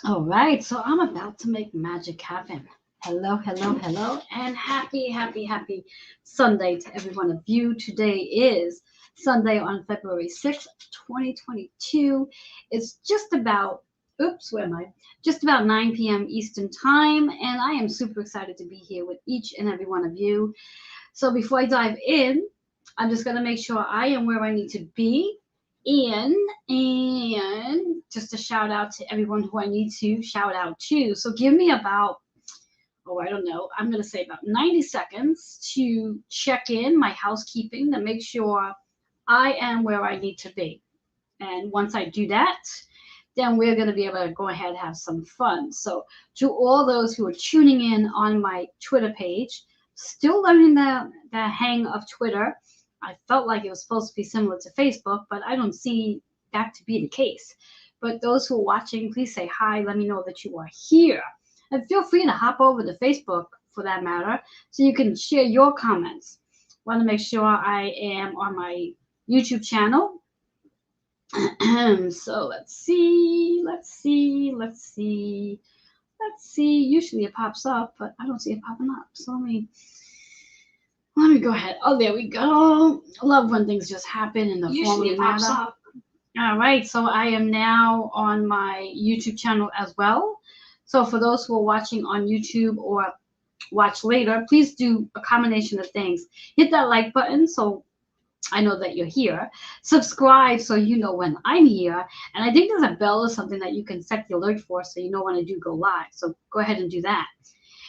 All right, so I'm about to make magic happen. Hello, hello, hello, and happy Sunday to every one of you. Today is Sunday on February 6th, 2022. It's just about, oops, where am I? Just about 9 p.m. Eastern Time, and I am super excited to be here with each and every one of you. So before I dive in, I'm just going to make sure I am where I need to be. And just a shout out to everyone who I need to shout out to. So give me about, oh, I don't know, I'm going to say about 90 seconds to check in my housekeeping to make sure I am where I need to be. And once I do that, then we're going to be able to go ahead and have some fun. So, to all those who are tuning in on my Twitter page, still learning the hang of Twitter. I felt like it was supposed to be similar to Facebook, but I don't see that to be the case. But those who are watching, please say hi. Let me know that you are here. And feel free to hop over to Facebook for that matter so you can share your comments. Want to make sure I am on my YouTube channel. So let's see. Usually it pops up, but I don't see it popping up. So let me go ahead. Oh, there we go. I love when things just happen in the Usually it pops matter. up. All right, so I am now on my YouTube channel as well. So for those who are watching on YouTube or watch later, please do a combination of things. Hit that like button so I know that you're here. Subscribe so you know when I'm here. And I think there's a bell or something that you can set the alert for so you know when I do go live. So go ahead and do that.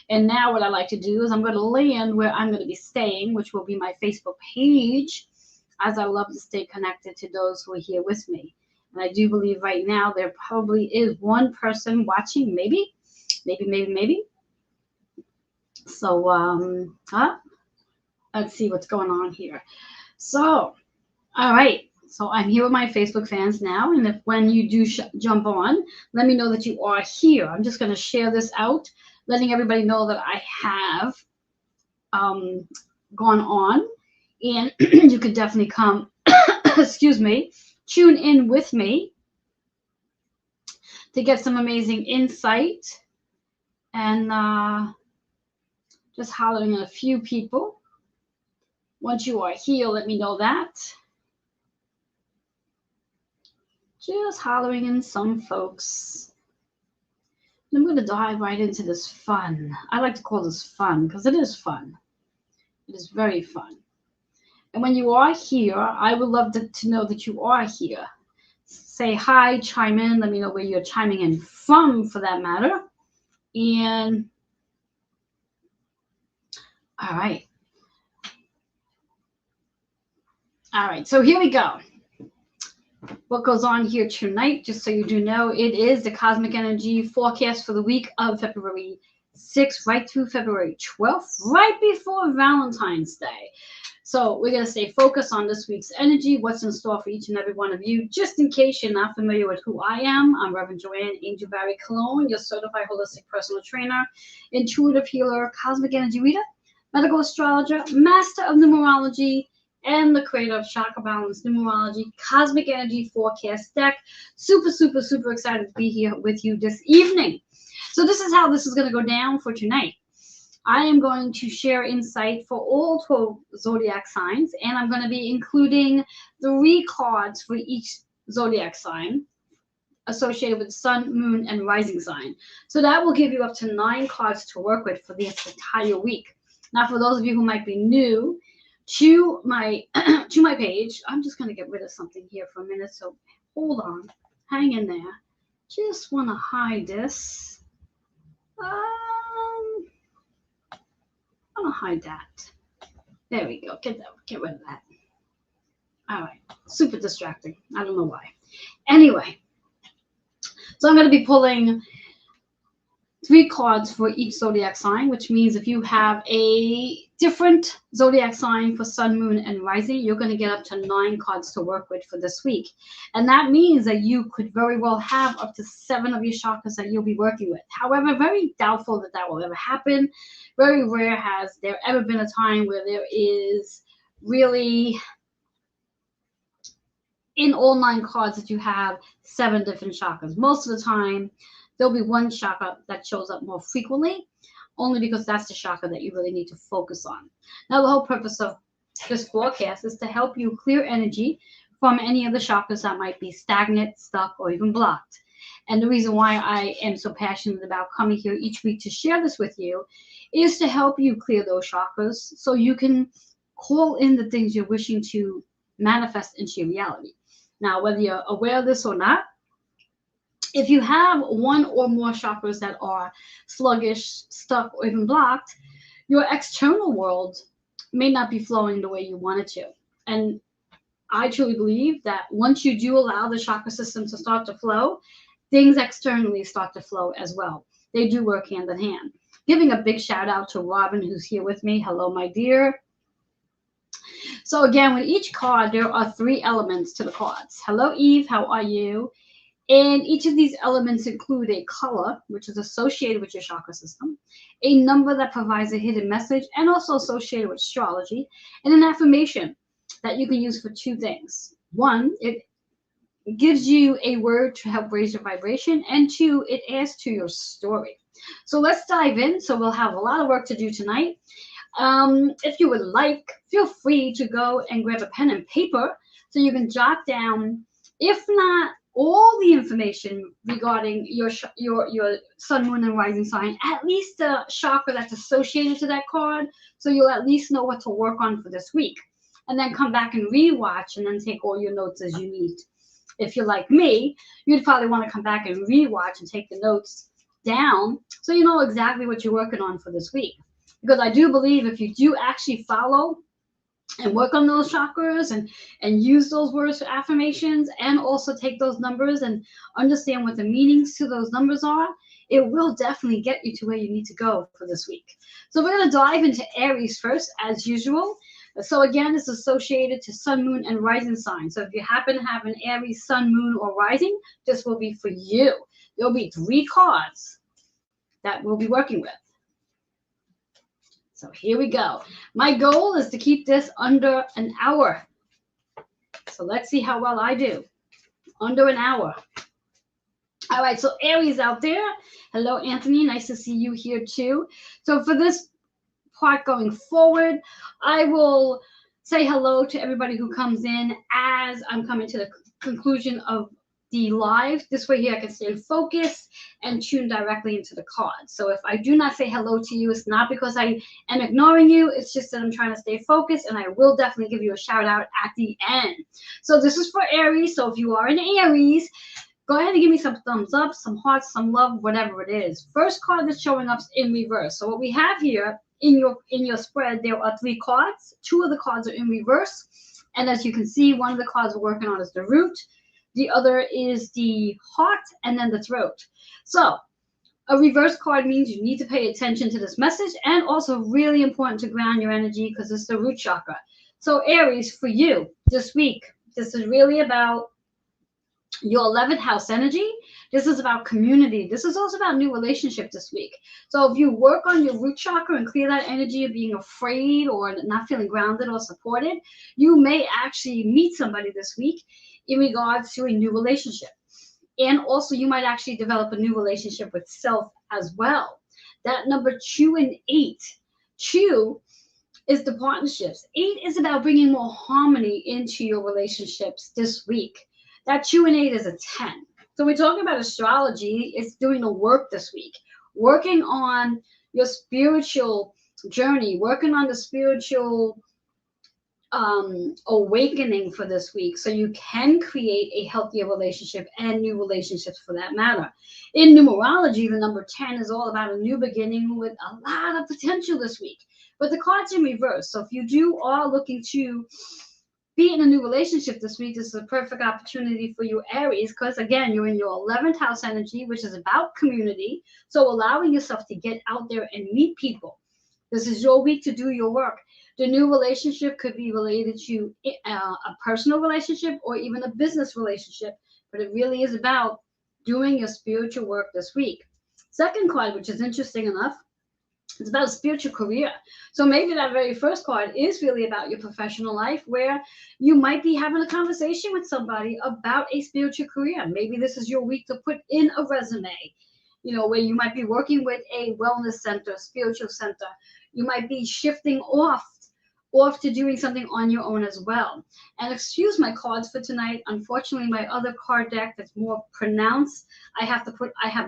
And now what I like to do is I'm going to land where I'm going to be staying, which will be my Facebook page, as I love to stay connected to those who are here with me. And I do believe right now there probably is one person watching, maybe. So, let's see what's going on here. So, all right. So I'm here with my Facebook fans now, and if when you do jump on, let me know that you are here. I'm just going to share this out, letting everybody know that I have um, gone on, and you can definitely come, excuse me, tune in with me to get some amazing insight and just hollering at a few people. Once you are here, let me know that. Just hollering in some folks. I'm going to dive right into this fun. I like to call this fun because it is fun. It is very fun. And when you are here, I would love to know that you are here. Say hi, chime in. Let me know where you're chiming in from, for that matter. And all right. All right. So here we go. What goes on here tonight, just so you do know, it is the cosmic energy forecast for the week of February 6th right through February 12th, right before Valentine's Day. So we're going to stay focused on this week's energy, what's in store for each and every one of you. Just in case you're not familiar with who I am, I'm Reverend Joanne Angel Barry Cologne, your certified holistic personal trainer, intuitive healer, cosmic energy reader, medical astrologer, master of numerology, and the creator of Chakra Balance Numerology Cosmic Energy Forecast Deck. Super excited to be here with you this evening. So this is how this is going to go down for tonight. I am going to share insight for all 12 zodiac signs, and I'm going to be including 3 cards for each zodiac sign associated with sun, moon, and rising sign. So that will give you up to 9 cards to work with for this entire week. Now, for those of you who might be new to my to my page, I'm just going to get rid of something here for a minute. So hold on, hang in there. Just want to hide this. I'm gonna hide that. There we go. Get rid of that. All right. Super distracting. I don't know why. Anyway, so I'm going to be pulling 3 cards for each zodiac sign, which means if you have a different zodiac sign for sun, moon, and rising, you're going to get up to 9 cards to work with for this week. And that means that you could very well have up to 7 of your chakras that you'll be working with. However, very doubtful that that will ever happen. Very rare has there ever been a time where there is really, in all 9 cards, that you have 7 different chakras. Most of the time, there'll be one chakra that shows up more frequently, only because that's the chakra that you really need to focus on. Now, the whole purpose of this forecast is to help you clear energy from any of the chakras that might be stagnant, stuck, or even blocked. And the reason why I am so passionate about coming here each week to share this with you is to help you clear those chakras so you can call in the things you're wishing to manifest into your reality. Now, whether you're aware of this or not, if you have one or more chakras that are sluggish, stuck, or even blocked, your external world may not be flowing the way you want it to. And I truly believe that once you do allow the chakra system to start to flow, things externally start to flow as well. They do work hand in hand. Giving a big shout out to Robin, who's here with me. Hello, my dear. So again, with each card, there are 3 elements to the cards. Hello, Eve. How are you? And each of these elements include a color, which is associated with your chakra system, a number that provides a hidden message, and also associated with astrology, and an affirmation that you can use for 2 things. 1, it gives you a word to help raise your vibration, and 2, it adds to your story. So let's dive in. So we'll have a lot of work to do tonight. If you would like, feel free to go and grab a pen and paper so you can jot down, if not all the information regarding your sun, moon, and rising sign, at least the chakra that's associated to that card, so you'll at least know what to work on for this week. And then come back and rewatch and then take all your notes as you need. If you're like me, you'd probably want to come back and rewatch and take the notes down so you know exactly what you're working on for this week. Because I do believe if you do actually follow and work on those chakras and use those words for affirmations, and also take those numbers and understand what the meanings to those numbers are, it will definitely get you to where you need to go for this week. So we're going to dive into Aries first, as usual. So again, it's associated to sun, moon, and rising sign. So if you happen to have an Aries sun, moon, or rising, this will be for you. There'll be 3 cards that we'll be working with. So here we go. My goal is to keep this under an hour. So let's see how well I do. Under an hour. All right, so Aries out there. Hello, Anthony. Nice to see you here too. So for this part going forward, I will say hello to everybody who comes in as I'm coming to the conclusion of the live. This way here I can stay focused and tune directly into the cards. So if I do not say hello to you, it's not because I am ignoring you. It's just that I'm trying to stay focused, and I will definitely give you a shout out at the end. So this is for Aries. So if you are an Aries, go ahead and give me some thumbs up, some hearts, some love, whatever it is. First card that's showing up is in reverse. So what we have here in your spread, there are 3 cards. 2 of the cards are in reverse. And as you can see, one of the cards we're working on is the root. The other is the heart, and then the throat. So a reverse card means you need to pay attention to this message, and also really important to ground your energy because it's the root chakra. So Aries, for you this week, this is really about your 11th house energy. This is about community. This is also about new relationship this week. So if you work on your root chakra and clear that energy of being afraid or not feeling grounded or supported, you may actually meet somebody this week in regards to a new relationship. And also you might actually develop a new relationship with self as well. That number 2 and 8. 2 is the partnerships. 8 is about bringing more harmony into your relationships this week. That 2 and 8 is a 10. So we're talking about astrology. It's doing the work this week. Working on your spiritual journey. Working on the spiritual awakening for this week, so you can create a healthier relationship and new relationships for that matter. In numerology, the number 10 is all about a new beginning with a lot of potential this week. But the card's in reverse. So if you are looking to be in a new relationship this week, this is a perfect opportunity for you, Aries, because again, you're in your 11th house energy, which is about community. So allowing yourself to get out there and meet people. This is your week to do your work. The new relationship could be related to a personal relationship or even a business relationship, but it really is about doing your spiritual work this week. Second card, which is interesting enough, it's about a spiritual career. So maybe that very first card is really about your professional life, where you might be having a conversation with somebody about a spiritual career. Maybe this is your week to put in a resume where you might be working with a wellness center, spiritual center. You might be shifting off to doing something on your own as well. And excuse my cards for tonight. Unfortunately, my other card deck that's more pronounced, I have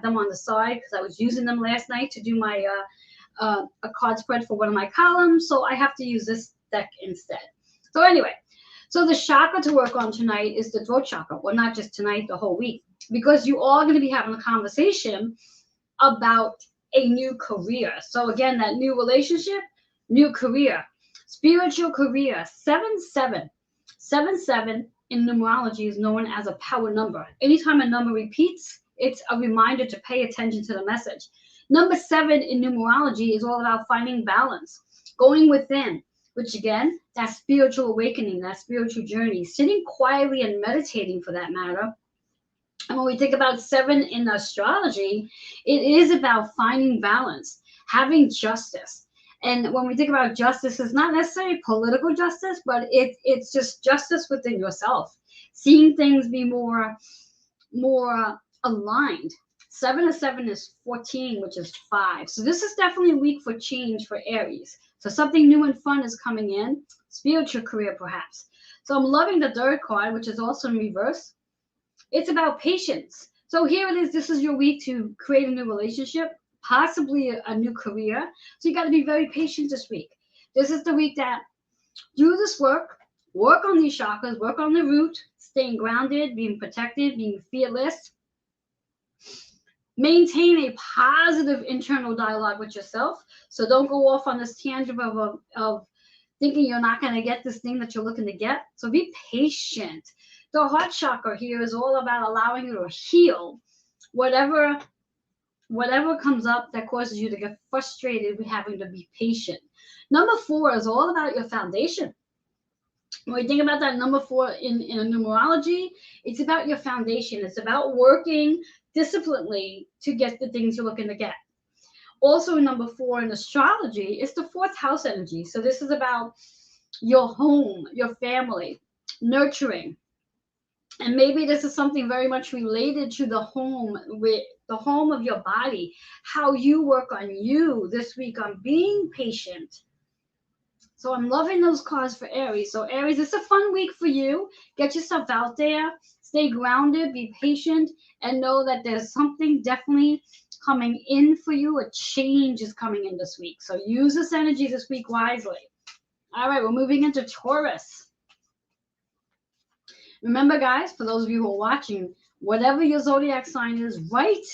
them on the side because I was using them last night to do my a card spread for one of my columns. So I have to use this deck instead. So anyway, so the chakra to work on tonight is the throat chakra. Well, not just tonight, the whole week, because you are going to be having a conversation about a new career. So again, that new relationship, new career, spiritual career. 7-7 in numerology is known as a power number. Anytime a number repeats, it's a reminder to pay attention to the message. Number 7 in numerology is all about finding balance, going within, which again, that spiritual awakening, that spiritual journey, sitting quietly and meditating for that matter. And when we think about 7 in astrology, it is about finding balance, having justice. And when we think about justice, it's not necessarily political justice, but it's just justice within yourself. Seeing things be more aligned. 7-7 is 14, which is 5. So this is definitely a week for change for Aries. So something new and fun is coming in. Spiritual career, perhaps. So I'm loving the third card, which is also in reverse. It's about patience. So here it is. This is your week to create a new relationship, possibly a new career. So you got to be very patient this week. This is the week that do this work on these chakras, work on the root, staying grounded, being protected, being fearless. Maintain a positive internal dialogue with yourself. So don't go off on this tangent of thinking you're not going to get this thing that you're looking to get. So be patient. The heart chakra here is all about allowing you to heal whatever comes up that causes you to get frustrated with having to be patient. Number 4 is all about your foundation. When we think about that number 4 in numerology, it's about your foundation. It's about working disciplinedly to get the things you're looking to get. Also, number 4 in astrology is the 4th house energy. So this is about your home, your family, nurturing. And maybe this is something very much related to the home, with the home of your body, how you work on you this week on being patient. So I'm loving those cards for Aries. So Aries, it's a fun week for you. Get yourself out there, stay grounded, be patient, and know that there's something definitely coming in for you. A change is coming in this week. So use this energy this week wisely. All right, we're moving into Taurus. Remember, guys, for those of you who are watching, whatever your zodiac sign is, write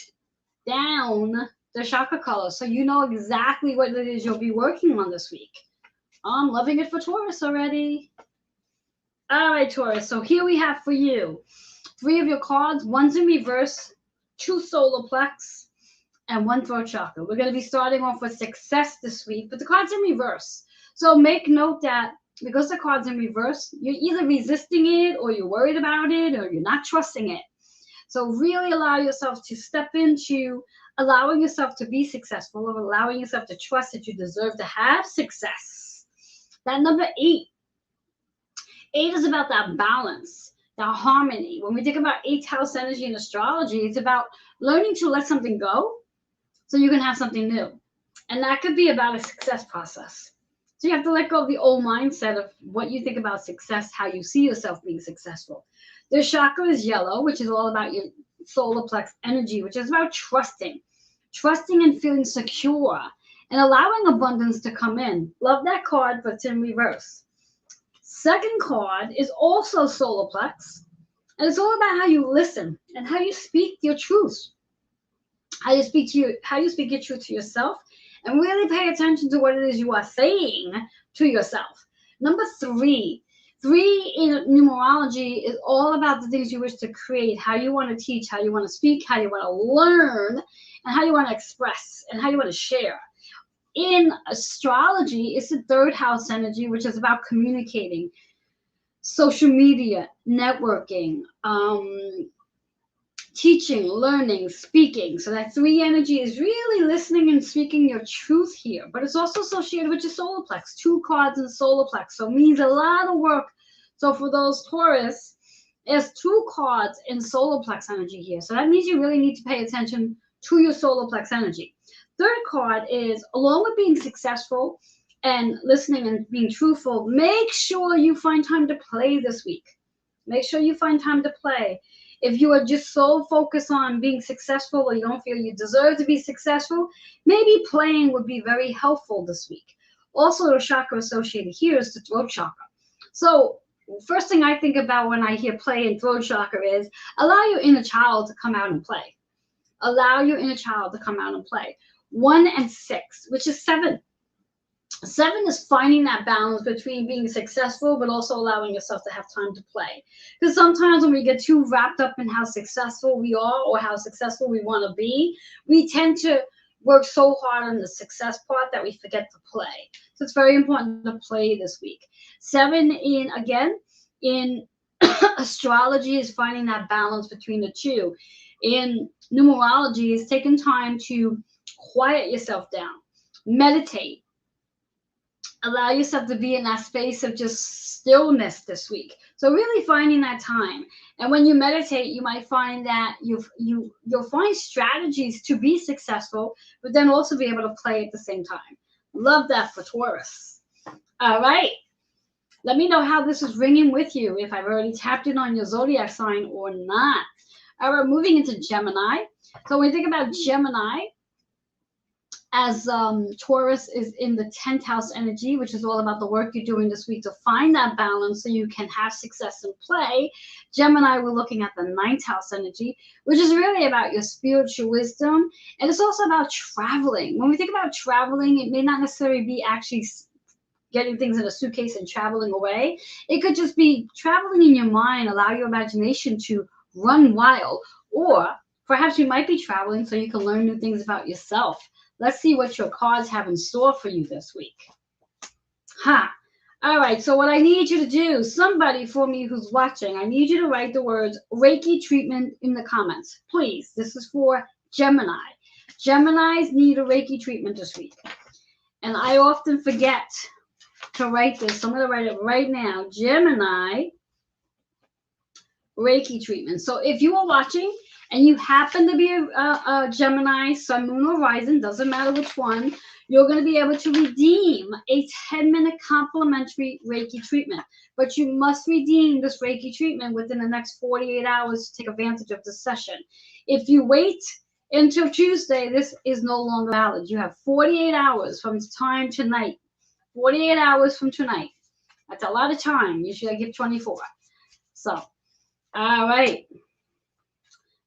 down the chakra color so you know exactly what it is you'll be working on this week. I'm loving it for Taurus already. All right, Taurus. So here we have for you 3 of your cards. One's in reverse, 2 solar plex, and 1 throat chakra. We're going to be starting off with success this week, but the card's in reverse. So make note that because the card's in reverse, you're either resisting it or you're worried about it or you're not trusting it. So really allow yourself to step into allowing yourself to be successful or allowing yourself to trust that you deserve to have success. That number 8. 8 is about that balance, that harmony. When we think about 8th house energy in astrology, it's about learning to let something go so you can have something new. And that could be about a success process. So you have to let go of the old mindset of what you think about success, how you see yourself being successful. The chakra is yellow, which is all about your solar plex energy, which is about trusting and feeling secure and allowing abundance to come in. Love that card, but it's in reverse. Second card is also solar plex, and it's all about how you listen and how you speak your truth, how you speak your truth to yourself, and really pay attention to what it is you are saying to yourself. Number 3 in numerology is all about the things you wish to create, how you want to teach, how you want to speak, how you want to learn, and how you want to express, and how you want to share. In astrology, it's the 3rd house energy, which is about communicating, social media, networking, teaching, learning, speaking. So that 3 energy is really listening and speaking your truth here. But it's also associated with your solar plex. 2 cards in solar plex. So it means a lot of work. So for those Taurus, there's 2 cards in solar plex energy here. So that means you really need to pay attention to your solar plex energy. Third card is, along with being successful and listening and being truthful, make sure you find time to play this week. Make sure you find time to play. If you are just so focused on being successful or you don't feel you deserve to be successful, maybe playing would be very helpful this week. Also, the chakra associated here is the throat chakra. So first thing I think about when I hear play and throat chakra is allow your inner child to come out and play. Allow your inner child to come out and play. 1 and 6, which is 7. 7 is finding that balance between being successful, but also allowing yourself to have time to play. Because sometimes when we get too wrapped up in how successful we are or how successful we want to be, we tend to work so hard on the success part that we forget to play. So it's very important to play this week. 7 in astrology is finding that balance between the two. In numerology is taking time to quiet yourself down, meditate. Allow yourself to be in that space of just stillness this week. So really finding that time. And when you meditate, you might find that you'll find strategies to be successful, but then also be able to play at the same time. Love that for Taurus. All right. Let me know how this is ringing with you, if I've already tapped in on your zodiac sign or not. All right, moving into Gemini. So when we think about Gemini, as Taurus is in the 10th house energy, which is all about the work you're doing this week to find that balance so you can have success and play. Gemini, we're looking at the 9th house energy, which is really about your spiritual wisdom. And it's also about traveling. When we think about traveling, it may not necessarily be actually getting things in a suitcase and traveling away. It could just be traveling in your mind, allow your imagination to run wild. Or perhaps you might be traveling so you can learn new things about yourself. Let's see what your cards have in store for you this week. All right, so what I need you to do, somebody for me who's watching, I need you to write the words Reiki treatment in the comments. Please, this is for Gemini. Geminis need a Reiki treatment this week. And I often forget to write this, so I'm going to write it right now. Gemini Reiki treatment. So if you are watching and you happen to be a Gemini, Sun, Moon, or Rising, doesn't matter which one, you're going to be able to redeem a 10-minute complimentary Reiki treatment. But you must redeem this Reiki treatment within the next 48 hours to take advantage of the session. If you wait until Tuesday, this is no longer valid. You have 48 hours from time tonight. 48 hours from tonight. That's a lot of time. Usually I give 24. So, all right.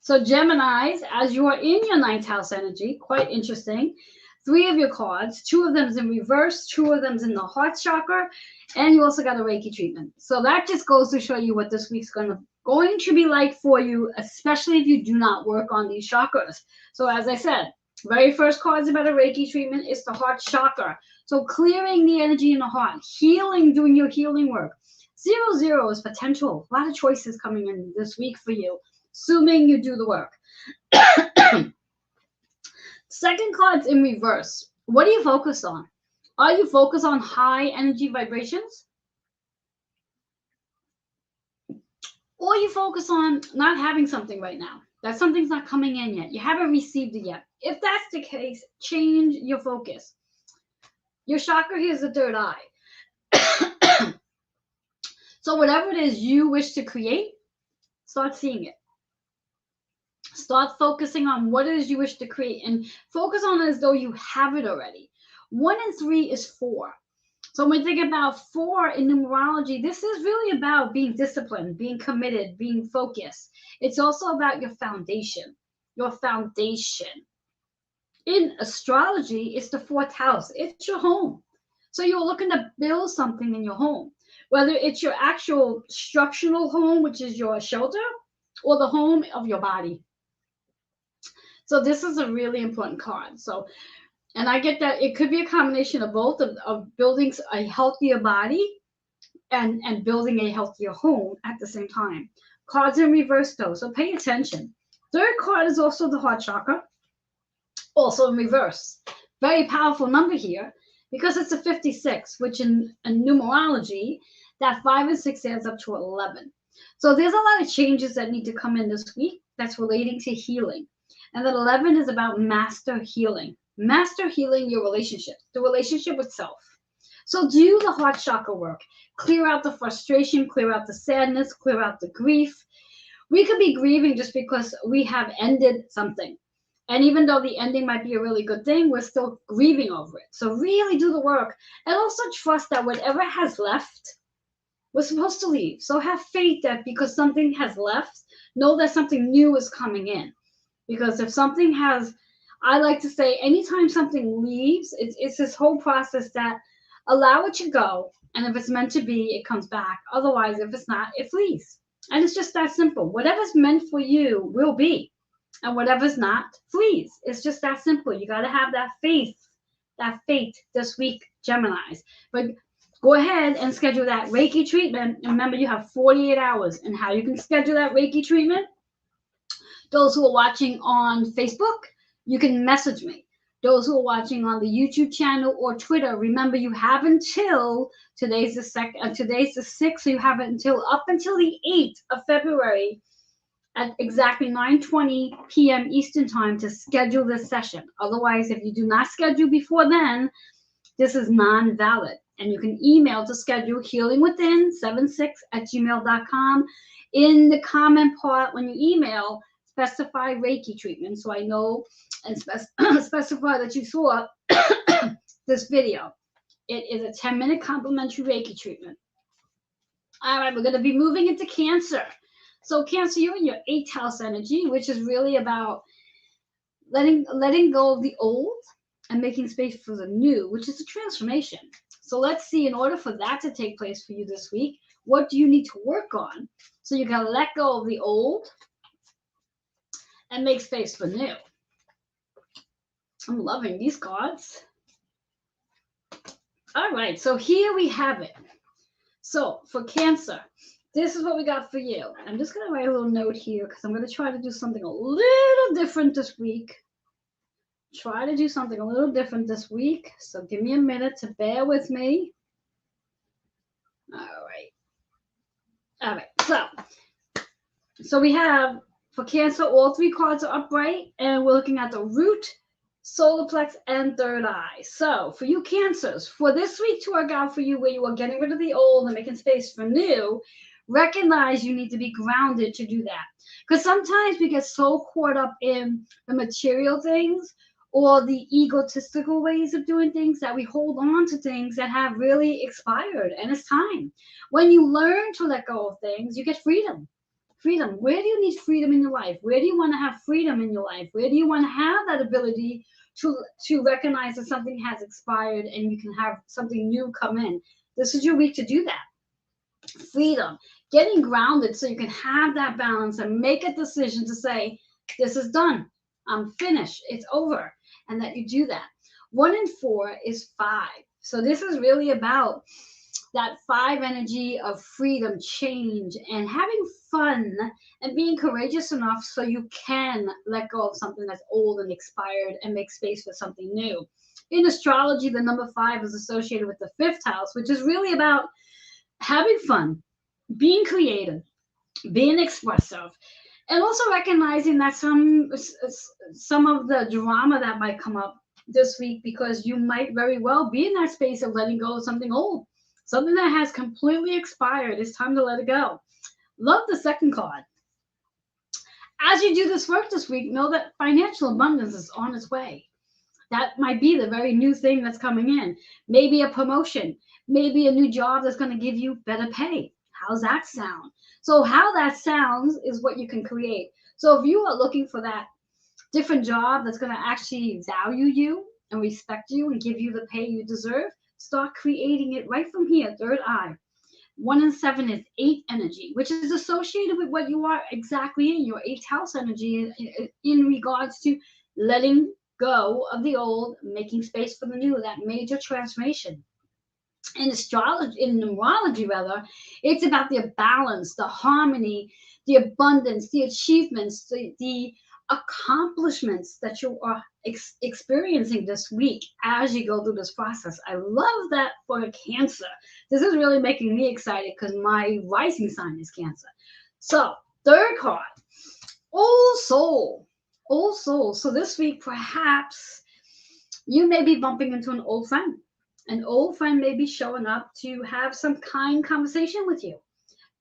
So Geminis, as you are in your 9th house energy, quite interesting. 3 of your cards, 2 of them is in reverse, 2 of them is in the heart chakra, and you also got a Reiki treatment. So that just goes to show you what this week's going to be like for you, especially if you do not work on these chakras. So as I said, very first cards about a Reiki treatment is the heart chakra. So clearing the energy in the heart, healing, doing your healing work. 0-0 is potential. A lot of choices coming in this week for you, assuming you do the work. Second card's in reverse. What are you focused on? Are you focused on high energy vibrations? Or you focus on not having something right now? That something's not coming in yet. You haven't received it yet. If that's the case, change your focus. Your chakra here is the third eye. So whatever it is you wish to create, start seeing it. Start focusing on what it is you wish to create and focus on it as though you have it already. 1 and 3 is 4. So when we think about 4 in numerology, this is really about being disciplined, being committed, being focused. It's also about your foundation. Your foundation. In astrology, it's the 4th house. It's your home. So you're looking to build something in your home, whether it's your actual structural home, which is your shelter, or the home of your body. So this is a really important card. So, and I get that it could be a combination of both, of building a healthier body and building a healthier home at the same time. Cards in reverse though, so pay attention. Third card is also the heart chakra, also in reverse. Very powerful number here because it's a 56, which in numerology, that 5 and 6 adds up to 11. So there's a lot of changes that need to come in this week that's relating to healing. And then 11 is about master healing. Master healing your relationship, the relationship with self. So do the heart chakra work. Clear out the frustration, clear out the sadness, clear out the grief. We could be grieving just because we have ended something. And even though the ending might be a really good thing, we're still grieving over it. So really do the work. And also trust that whatever has left, we're supposed to leave. So have faith that because something has left, know that something new is coming in. Because if something has, I like to say, anytime something leaves, it's this whole process that allow it to go. And if it's meant to be, it comes back. Otherwise, if it's not, it flees. And it's just that simple. Whatever's meant for you will be. And whatever's not, flees. It's just that simple. You got to have that faith this week, Geminis. But go ahead and schedule that Reiki treatment. And remember, you have 48 hours. And how you can schedule that Reiki treatment? Those who are watching on Facebook, you can message me. Those who are watching on the YouTube channel or Twitter, remember you have until today's the 6th, so you have it up until the 8th of February at exactly 9:20 p.m. Eastern time to schedule this session. Otherwise, if you do not schedule before then, this is non-valid. And you can email to schedule healingwithin76@gmail.com. In the comment part when you email, specify Reiki treatment so I know, and specify that you saw this video. It is a 10-minute complimentary Reiki treatment. All right, we're going to be moving into Cancer. So Cancer, you're in your 8th house energy, which is really about letting go of the old and making space for the new, which is a transformation. So let's see, in order for that to take place for you this week, what do you need to work on? So you got to let go of the old and make space for new. I'm loving these cards. All right, so here we have it. So for Cancer, this is what we got for you. I'm just going to write a little note here because I'm going to try to do something a little different this week. So give me a minute to bear with me. All right. So we have, for Cancer, all 3 cards are upright, and we're looking at the root, solar plex, and third eye. So for you Cancers, for this week to work out for you where you are getting rid of the old and making space for new, recognize you need to be grounded to do that. Because sometimes we get so caught up in the material things or the egotistical ways of doing things that we hold on to things that have really expired, and it's time. When you learn to let go of things, you get freedom. Freedom. Where do you need freedom in your life? Where do you want to have freedom in your life? Where do you want to have that ability to recognize that something has expired and you can have something new come in? This is your week to do that. Freedom. Getting grounded so you can have that balance and make a decision to say, this is done. I'm finished. It's over. And that you do that. 1 and 4 is 5. So this is really about that 5 energy of freedom, change, and having fun and being courageous enough so you can let go of something that's old and expired and make space for something new. In astrology, the number 5 is associated with the 5th house, which is really about having fun, being creative, being expressive, and also recognizing that some of the drama that might come up this week, because you might very well be in that space of letting go of something old. Something that has completely expired. It's time to let it go. Love the second card. As you do this work this week, know that financial abundance is on its way. That might be the very new thing that's coming in. Maybe a promotion. Maybe a new job that's going to give you better pay. How's that sound? So how that sounds is what you can create. So if you are looking for that different job that's going to actually value you and respect you and give you the pay you deserve, start creating it right from here, third eye. 1 and 7 is 8 energy, which is associated with what you are exactly in your 8th house energy in regards to letting go of the old, making space for the new, that major transformation. In astrology, in numerology rather, it's about the balance, the harmony, the abundance, the achievements, the accomplishments that you are experiencing this week as you go through this process. I love that for Cancer. This is really making me excited because my rising sign is Cancer. So, third card, old soul. Old soul. So this week, perhaps you may be bumping into an old friend. An old friend may be showing up to have some kind conversation with you.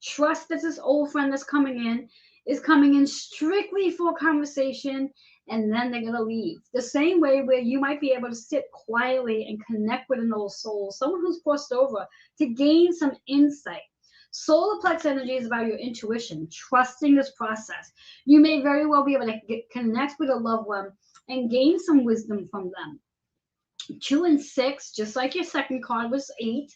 Trust that this old friend that's coming in is coming in strictly for conversation, and then they're going to leave. The same way where you might be able to sit quietly and connect with an old soul, someone who's crossed over, to gain some insight. Solar plex energy is about your intuition, trusting this process. You may very well be able to connect with a loved one and gain some wisdom from them. 2 and 6, just like your second card was 8,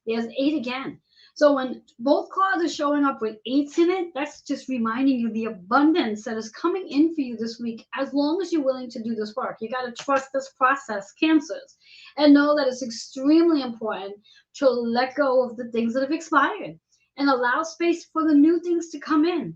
there's 8 again. So when both cards are showing up with 8s in it, that's just reminding you the abundance that is coming in for you this week, as long as you're willing to do this work. You got to trust this process, Cancers, and know that it's extremely important to let go of the things that have expired and allow space for the new things to come in.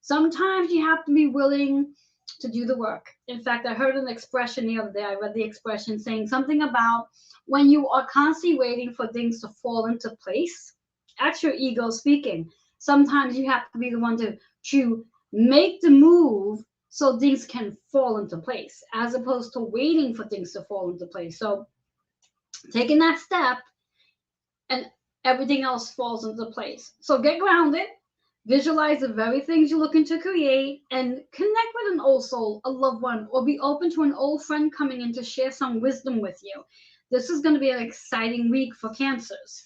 Sometimes you have to be willing to do the work. In fact, I heard an expression the other day. I read the expression saying something about when you are constantly waiting for things to fall into place. That's your ego speaking. Sometimes you have to be the one to make the move so things can fall into place, as opposed to waiting for things to fall into place. So taking that step and everything else falls into place. So get grounded. Visualize the very things you're looking to create, and connect with an old soul, a loved one, or be open to an old friend coming in to share some wisdom with you. This is going to be an exciting week for Cancers.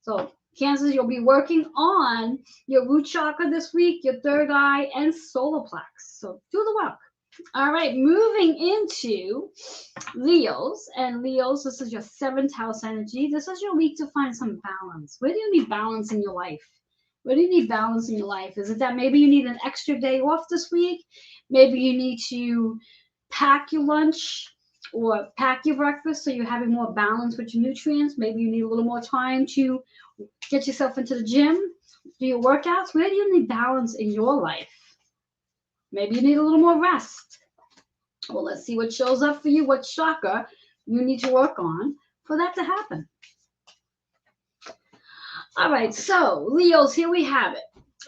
So Cancers, you'll be working on your root chakra this week, your third eye, and solar plex. So do the work. All right, moving into Leos. And Leos, this is your 7th house energy. This is your week to find some balance. Where do you need balance in your life? Where do you need balance in your life? Is it that maybe you need an extra day off this week? Maybe you need to pack your lunch or pack your breakfast so you're having more balance with your nutrients. Maybe you need a little more time to get yourself into the gym, do your workouts. Where do you need balance in your life? Maybe you need a little more rest. Well, let's see what shows up for you, what chakra you need to work on for that to happen. All right, so Leos, here we have it.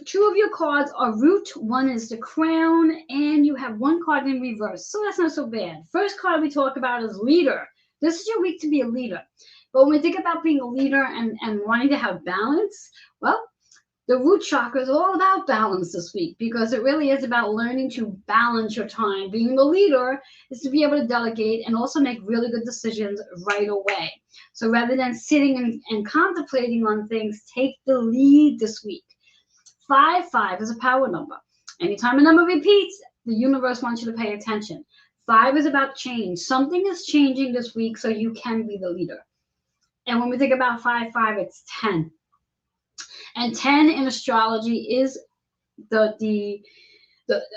2 of your cards are root, 1 is the crown, and you have 1 card in reverse. So that's not so bad. First card we talk about is leader. This is your week to be a leader. But when we think about being a leader and wanting to have balance, well, the root chakra is all about balance this week, because it really is about learning to balance your time. Being a leader is to be able to delegate and also make really good decisions right away. So rather than sitting and contemplating on things, take the lead this week. 5 is a power number. Anytime a number repeats, the universe wants you to pay attention. 5 is about change. Something is changing this week so you can be the leader. And when we think about 5, it's 10. And 10 in astrology is the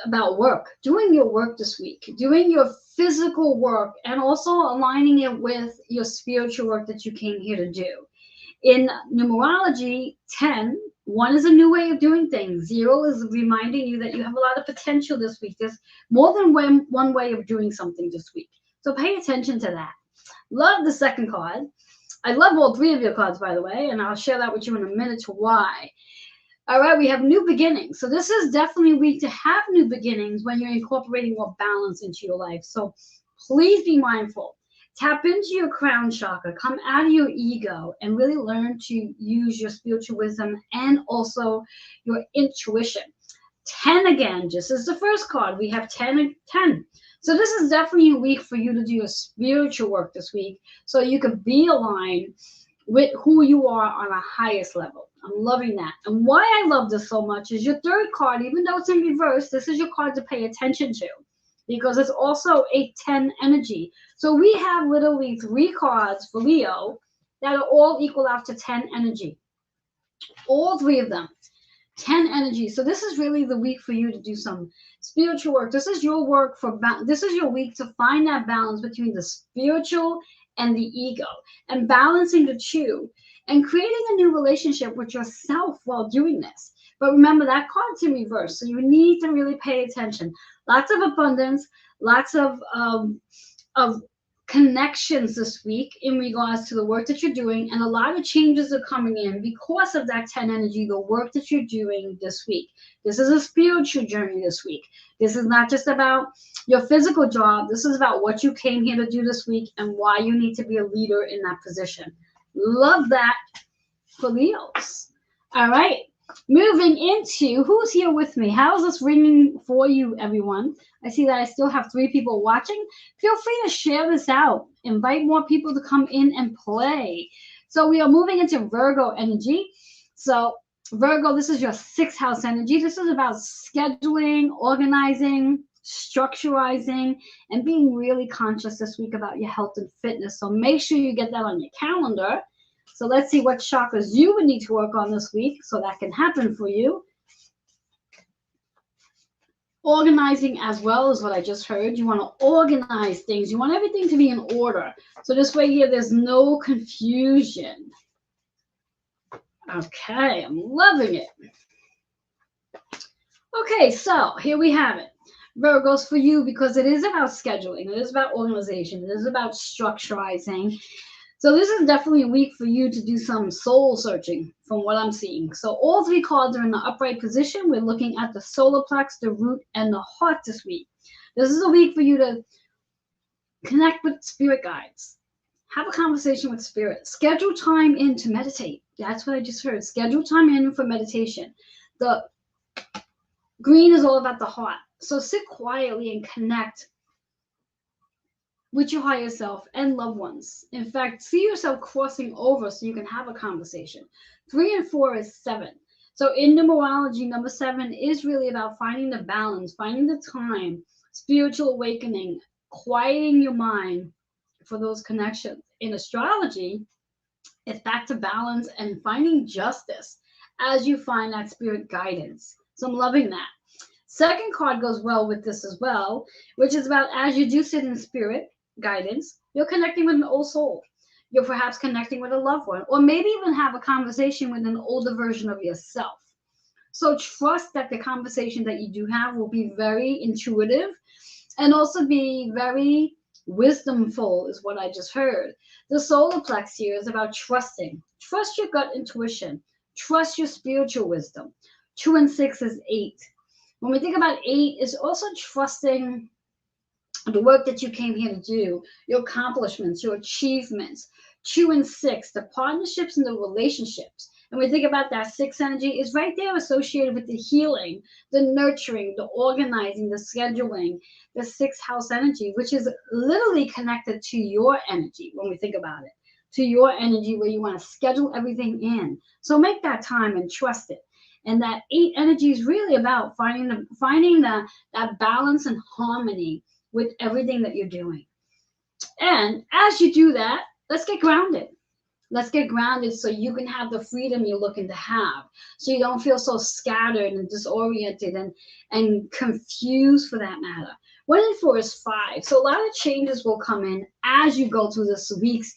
about work, doing your work this week, doing your physical work, and also aligning it with your spiritual work that you came here to do. In numerology, 10, 1 is a new way of doing things. 0 is reminding you that you have a lot of potential this week. There's more than one way of doing something this week. So pay attention to that. Love the second card. I love all 3 of your cards, by the way, and I'll share that with you in a minute to why. All right, we have new beginnings. So this is definitely a week to have new beginnings when you're incorporating more balance into your life. So please be mindful. Tap into your crown chakra, come out of your ego, and really learn to use your spiritual wisdom and also your intuition. 10 again, just as the first card, we have 10 and 10. So this is definitely a week for you to do your spiritual work this week, so you can be aligned with who you are on a highest level. I'm loving that. And why I love this so much is your third card, even though it's in reverse, this is your card to pay attention to, because it's also a 10 energy. So we have literally 3 cards for Leo that are all equal out to 10 energy. All 3 of them. 10 energy. So this is really the week for you to do some spiritual work. This is your work this is your week to find that balance between the spiritual and the ego, and balancing the 2 and creating a new relationship with yourself while doing this. But remember, that card's in reverse, so you need to really pay attention. Lots of abundance, lots of connections this week in regards to the work that you're doing, and a lot of changes are coming in because of that 10 energy, the work that you're doing this week. This is a spiritual journey this week. This is not just about your physical job. This is about what you came here to do this week and why you need to be a leader in that position. Love that for Leos. All right. Moving into who's here with me. How's this ringing for you, everyone? I see that I still have 3 people watching. Feel free to share this out. Invite more people to come in and play. So we are moving into Virgo energy. So Virgo, this is your 6th house energy. This is about scheduling, organizing, structurizing, and being really conscious this week about your health and fitness. So make sure you get that on your calendar. So let's see what chakras you would need to work on this week so that can happen for you. Organizing as well is what I just heard. You want to organize things. You want everything to be in order. So this way here, there's no confusion. Okay, I'm loving it. Okay, so here we have it. Virgos for you, because it is about scheduling. It is about organization. It is about structurizing. So this is definitely a week for you to do some soul searching from what I'm seeing. So all 3 cards are in the upright position. We're looking at the solar plex, the root, and the heart this week. This is a week for you to connect with spirit guides. Have a conversation with spirit. Schedule time in to meditate. That's what I just heard. Schedule time in for meditation. The green is all about the heart. So sit quietly and connect with your higher self and loved ones. In fact, see yourself crossing over so you can have a conversation. 3 and 4 is 7. So in numerology, number 7 is really about finding the balance, finding the time, spiritual awakening, quieting your mind for those connections. In astrology, it's back to balance and finding justice as you find that spirit guidance. So I'm loving that. Second card goes well with this as well, which is about as you do sit in spirit guidance, you're connecting with an old soul. You're perhaps connecting with a loved one, or maybe even have a conversation with an older version of yourself. So trust that the conversation that you do have will be very intuitive and also be very wisdomful, is what I just heard. The solar plex here is about trusting. Trust your gut intuition. Trust your spiritual wisdom. 2 and 6 is 8. When we think about 8, it's also trusting the work that you came here to do, your accomplishments, your achievements. 2 and 6, the partnerships and the relationships. And we think about that 6 energy is right there associated with the healing, the nurturing, the organizing, the scheduling, the 6th house energy, which is literally connected to your energy when we think about it, to your energy where you want to schedule everything in. So make that time and trust it. And that 8 energy is really about finding that balance and harmony with everything that you're doing. And as you do that, let's get grounded. Let's get grounded so you can have the freedom you're looking to have. So you don't feel so scattered and disoriented and confused for that matter. 1 and 4 is 5. So a lot of changes will come in as you go through this week's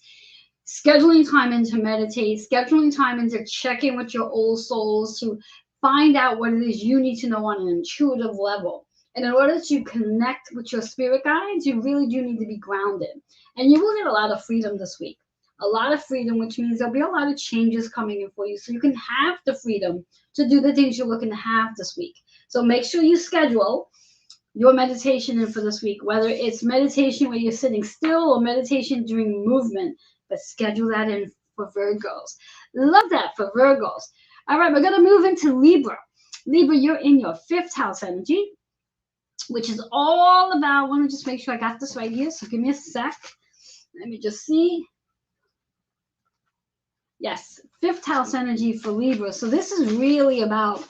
scheduling time in to meditate, scheduling time in to check in with your old souls to find out what it is you need to know on an intuitive level. And in order to connect with your spirit guides, you really do need to be grounded. And you will get a lot of freedom this week. A lot of freedom, which means there'll be a lot of changes coming in for you. So you can have the freedom to do the things you're looking to have this week. So make sure you schedule your meditation in for this week, whether it's meditation where you're sitting still or meditation during movement, but schedule that in for Virgos. Love that for Virgos. All right, we're going to move into Libra. Libra, you're in your 5th house energy, which is all about, I want to just make sure I got this right here. So give me a sec. Let me just see. Yes, 5th house energy for Libra. So this is really about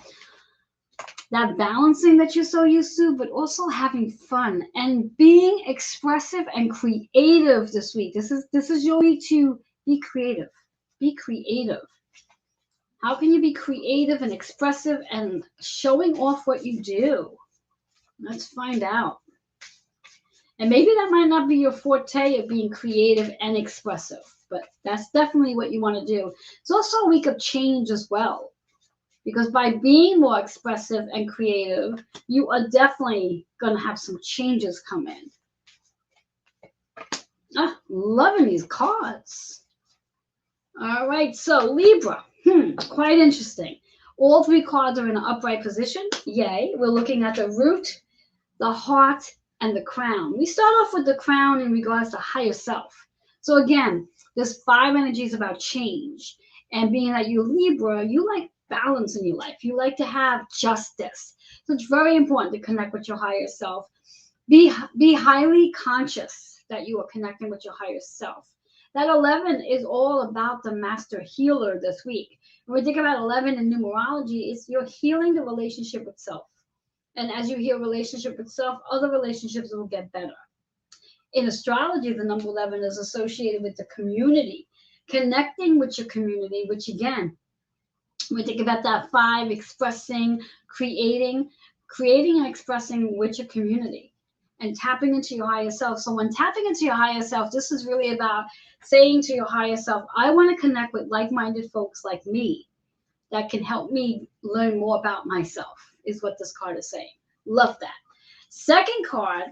that balancing that you're so used to, but also having fun and being expressive and creative this week. This is your week to be creative. Be creative. How can you be creative and expressive and showing off what you do? Let's find out. And maybe that might not be your forte of being creative and expressive, but that's definitely what you want to do. It's also a week of change as well, because by being more expressive and creative, you are definitely going to have some changes come in. Loving these cards. All right, so Libra. Quite interesting. All three cards are in an upright position. Yay. We're looking at the root, the heart, and the crown. We start off with the crown in regards to higher self. So again, this 5 energies about change. And being that you're Libra, you like balance in your life. You like to have justice. So it's very important to connect with your higher self. Be highly conscious that you are connecting with your higher self. That 11 is all about the master healer this week. When we think about 11 in numerology, it's you're healing the relationship with self. And as you heal relationship with self, other relationships will get better. In astrology, the number 11 is associated with the community, connecting with your community, which again, we think about that 5, expressing, creating and expressing with your community and tapping into your higher self. So when tapping into your higher self, this is really about saying to your higher self, I want to connect with like-minded folks like me that can help me learn more about myself, is what this card is saying. Love that. Second card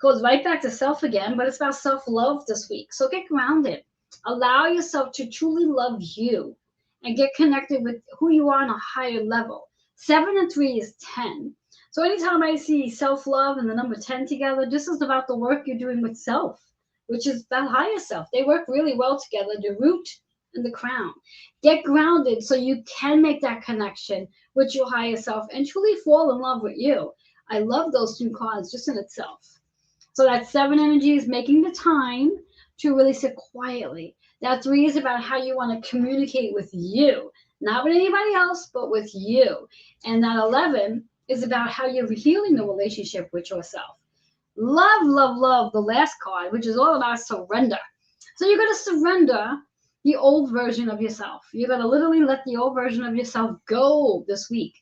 goes right back to self again, but it's about self-love this week. So get grounded. Allow yourself to truly love you and get connected with who you are on a higher level. 7 and 3 is 10. So anytime I see self-love and the number 10 together, this is about the work you're doing with self, which is that higher self. They work really well together, the root and the crown. Get grounded so you can make that connection with your higher self and truly fall in love with you. I love those 2 cards just in itself. So that 7 energy is making the time to really sit quietly. That 3 is about how you want to communicate with you, not with anybody else, but with you. And that 11 is about how you're healing the relationship with yourself. Love, love, love the last card, which is all about surrender. So you're going to surrender the old version of yourself. You're going to literally let the old version of yourself go this week.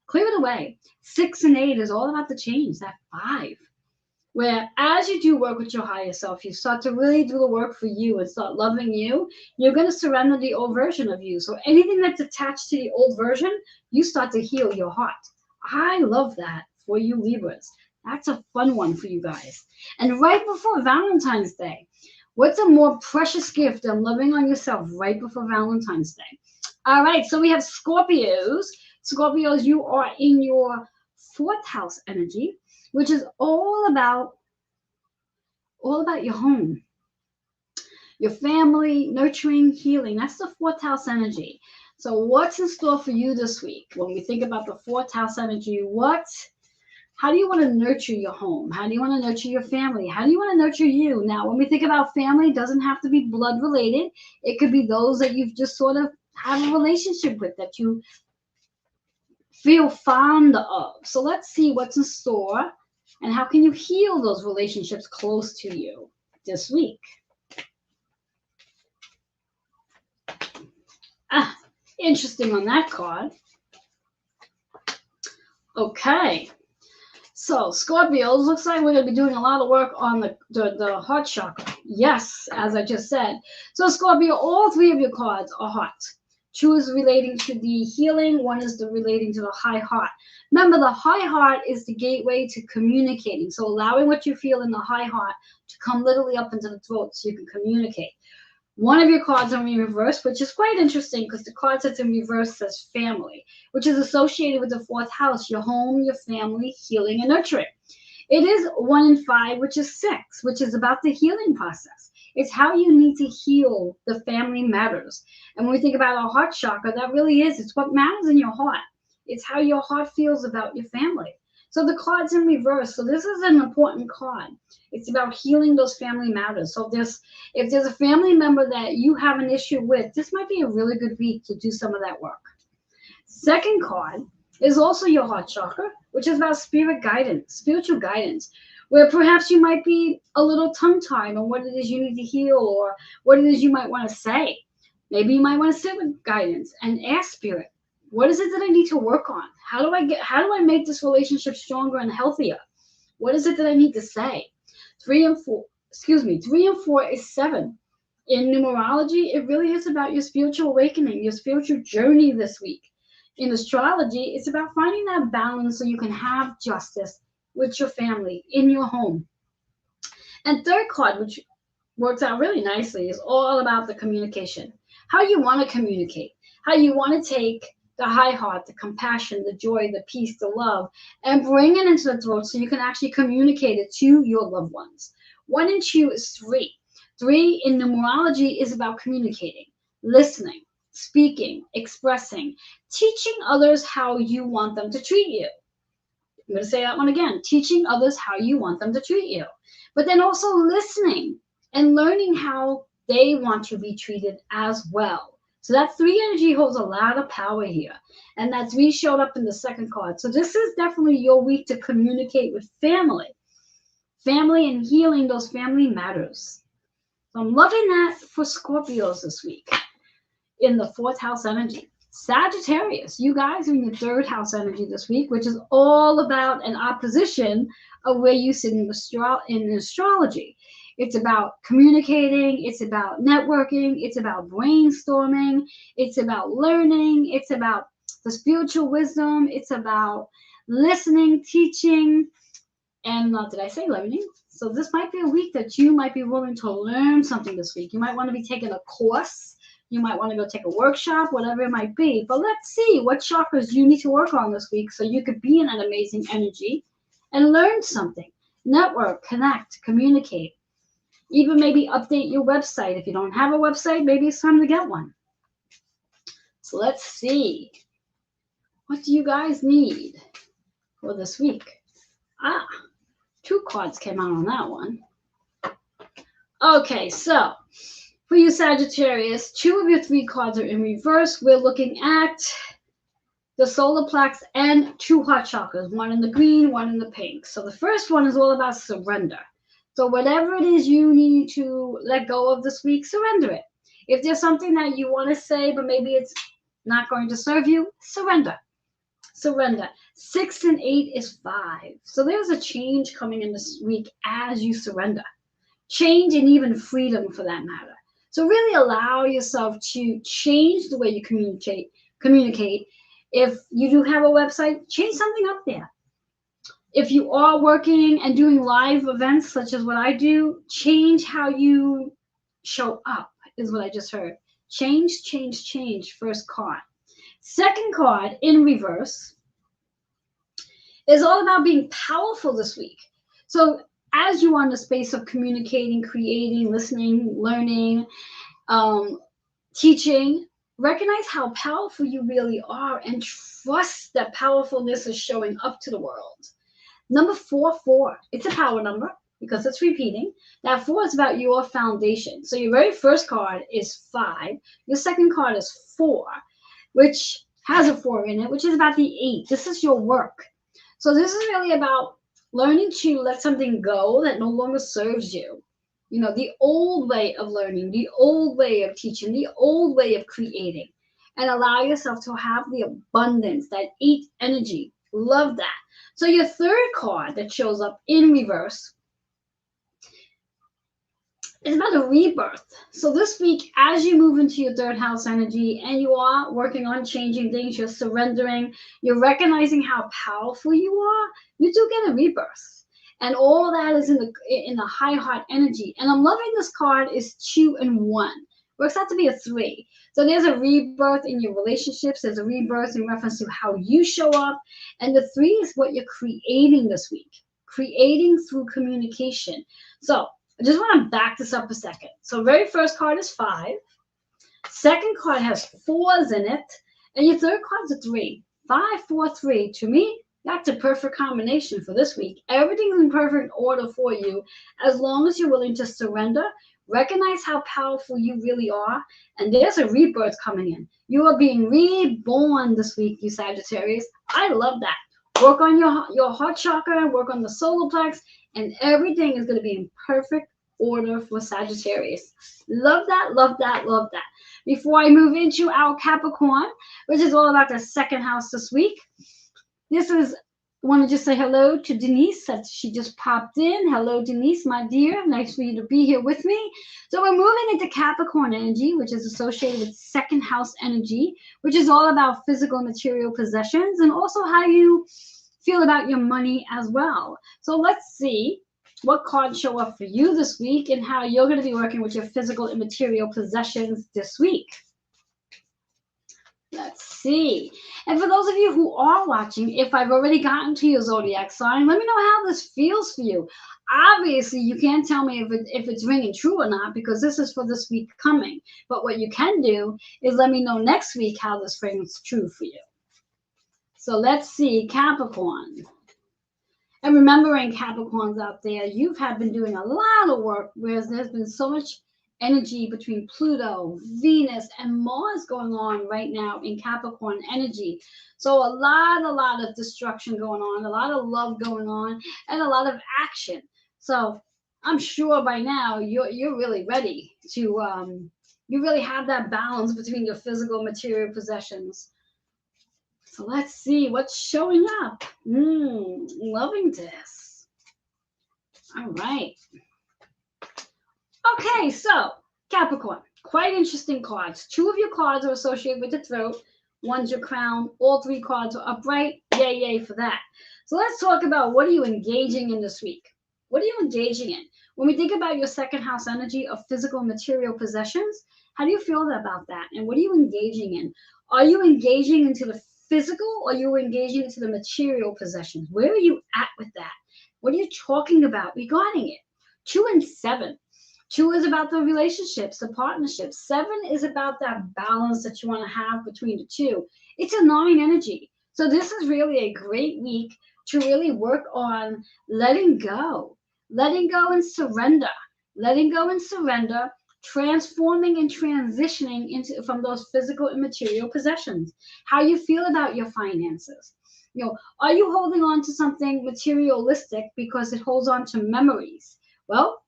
Clear it away. 6 and 8 is all about the change, that 5. Where as you do work with your higher self, you start to really do the work for you and start loving you, you're going to surrender the old version of you. So anything that's attached to the old version, you start to heal your heart. I love that for you Libras. That's a fun one for you guys. And right before Valentine's Day, what's a more precious gift than loving on yourself right before Valentine's Day? All right, so we have Scorpios. Scorpios, you are in your 4th house energy, which is all about your home, your family, nurturing, healing. That's the 4th house energy. So what's in store for you this week? When we think about the 4th house energy, how do you want to nurture your home? How do you want to nurture your family? How do you want to nurture you? Now, when we think about family, it doesn't have to be blood related. It could be those that you've just sort of have a relationship with, that you feel fond of. So let's see what's in store and how can you heal those relationships close to you this week. Interesting on that card. Okay. So Scorpios, looks like we're going to be doing a lot of work on the heart chakra. Yes, as I just said. So Scorpio, all 3 of your cards are heart. 2 is relating to the healing. 1 is relating to the high heart. Remember, the high heart is the gateway to communicating. So allowing what you feel in the high heart to come literally up into the throat so you can communicate. 1 of your cards are in reverse, which is quite interesting because the card that's in reverse says family, which is associated with the 4th house, your home, your family, healing, and nurturing. It is 1 and 5, which is 6, which is about the healing process. It's how you need to heal the family matters. And when we think about our heart chakra, that really is, it's what matters in your heart. It's how your heart feels about your family. So the card's in reverse. So this is an important card. It's about healing those family matters. So if there's a family member that you have an issue with, this might be a really good week to do some of that work. Second card is also your heart chakra, which is about spirit guidance, spiritual guidance, where perhaps you might be a little tongue-tied on what it is you need to heal or what it is you might want to say. Maybe you might want to sit with guidance and ask spirit, what is it that I need to work on? How do I make this relationship stronger and healthier? What is it that I need to say? 3 and 4 is 7. In numerology, it really is about your spiritual awakening, your spiritual journey this week. In astrology, it's about finding that balance so you can have justice with your family, in your home. And third card, which works out really nicely. It's all about the communication. How you want to communicate, how you want to take the high heart, the compassion, the joy, the peace, the love, and bring it into the throat so you can actually communicate it to your loved ones. 1 and 2 is 3. 3 in numerology is about communicating, listening, speaking, expressing, teaching others how you want them to treat you. I'm going to say that one again, teaching others how you want them to treat you. But then also listening and learning how they want to be treated as well. So that 3 energy holds a lot of power here. And that 3 showed up in the second card. So this is definitely your week to communicate with family. Family and healing those family matters. So I'm loving that for Scorpios this week in the 4th house energy. Sagittarius, you guys are in your 3rd house energy this week, which is all about an opposition of where you sit in astrology. It's about communicating, it's about networking, it's about brainstorming, it's about learning, it's about the spiritual wisdom, it's about listening, teaching, and did I say learning? So this might be a week that you might be willing to learn something this week. You might want to be taking a course. You might want to go take a workshop, whatever it might be. But let's see what chakras you need to work on this week so you could be in an amazing energy and learn something. Network, connect, communicate. Even maybe update your website. If you don't have a website, maybe it's time to get one. So let's see. What do you guys need for this week? 2 cards came out on that one. Okay, so for you Sagittarius, 2 of your 3 cards are in reverse. We're looking at the solar plex and 2 heart chakras, 1 in the green, 1 in the pink. So the first one is all about surrender. So whatever it is you need to let go of this week, surrender it. If there's something that you want to say, but maybe it's not going to serve you, surrender. Surrender. 6 and 8 is 5. So there's a change coming in this week as you surrender. Change and even freedom for that matter. So really allow yourself to change the way you communicate. If you do have a website, change something up there. If you are working and doing live events, such as what I do, change how you show up, is what I just heard. Change, change, change, first card. Second card in reverse is all about being powerful this week. So as you are in the space of communicating, creating, listening, learning, teaching, recognize how powerful you really are and trust that powerfulness is showing up to the world. Number 4, 4. It's a power number because it's repeating. That 4 is about your foundation. So your very first card is 5. Your second card is 4, which has a 4 in it, which is about the 8. This is your work. So this is really about learning to let something go that no longer serves you. You know, the old way of learning, the old way of teaching, the old way of creating, and allow yourself to have the abundance, that 8 energy. Love that. So your third card that shows up in reverse is about a rebirth. So this week, as you move into your 3rd house energy and you are working on changing things, you're surrendering, you're recognizing how powerful you are, you do get a rebirth. And all that is in the high heart energy. And I'm loving this card is 2 and 1. Works out to be a 3. So there's a rebirth in your relationships. There's a rebirth in reference to how you show up. And the 3 is what you're creating this week. Creating through communication. So I just want to back this up a second. So very first card is 5. Second card has 4s in it. And your third card is a 3. 5, 4, 3. To me, that's a perfect combination for this week. Everything's in perfect order for you as long as you're willing to surrender, recognize how powerful you really are, and there's a rebirth coming in. You are being reborn this week, you Sagittarius. I love that. Work on your heart chakra, work on the solar plex, and everything is going to be in perfect order for Sagittarius. Love that, love that, love that. Before I move into our Capricorn, which is all about the 2nd house this week, I want to just say hello to Denise. She just popped in. Hello, Denise, my dear. Nice for you to be here with me. So we're moving into Capricorn energy, which is associated with 2nd house energy, which is all about physical material possessions and also how you feel about your money as well. So let's see what cards show up for you this week and how you're going to be working with your physical and material possessions this week. Let's see. And for those of you who are watching, if I've already gotten to your zodiac sign, let me know how this feels for you. Obviously, you can't tell me if it's ringing true or not, because this is for this week coming. But what you can do is let me know next week how this rings true for you. So let's see, Capricorn. And remembering Capricorns out there, you have been doing a lot of work, whereas there's been so much energy between Pluto, Venus, and Mars going on right now in Capricorn energy. So a lot of destruction going on, a lot of love going on, and a lot of action. So I'm sure by now you're really ready to you really have that balance between your physical and material possessions. So let's see what's showing up. Loving this. All right. Okay, so Capricorn, quite interesting cards. 2 of your cards are associated with the throat. 1's your crown. All 3 cards are upright. Yay, yay for that. So let's talk about what are you engaging in this week? What are you engaging in? When we think about your second house energy of physical and material possessions, how do you feel about that? And what are you engaging in? Are you engaging into the physical or are you engaging into the material possessions? Where are you at with that? What are you talking about regarding it? 2 and 7. 2 is about the relationships, the partnerships. 7 is about that balance that you want to have between the 2. It's a 9 energy. So this is really a great week to really work on letting go and surrender, transforming and transitioning into from those physical and material possessions. How you feel about your finances. Are you holding on to something materialistic because it holds on to memories? Well,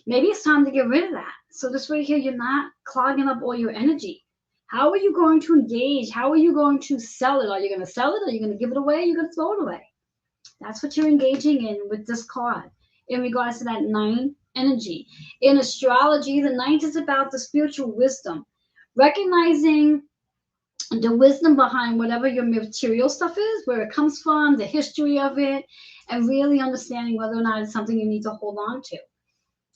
maybe it's time to get rid of that. So this way here, you're not clogging up all your energy. How are you going to engage? How are you going to sell it? Are you going to sell it? Are you going to give it away? You're going to throw it away. That's what you're engaging in with this card in regards to that 9 energy. In astrology, the 9th is about the spiritual wisdom, recognizing the wisdom behind whatever your material stuff is, where it comes from, the history of it, and really understanding whether or not it's something you need to hold on to.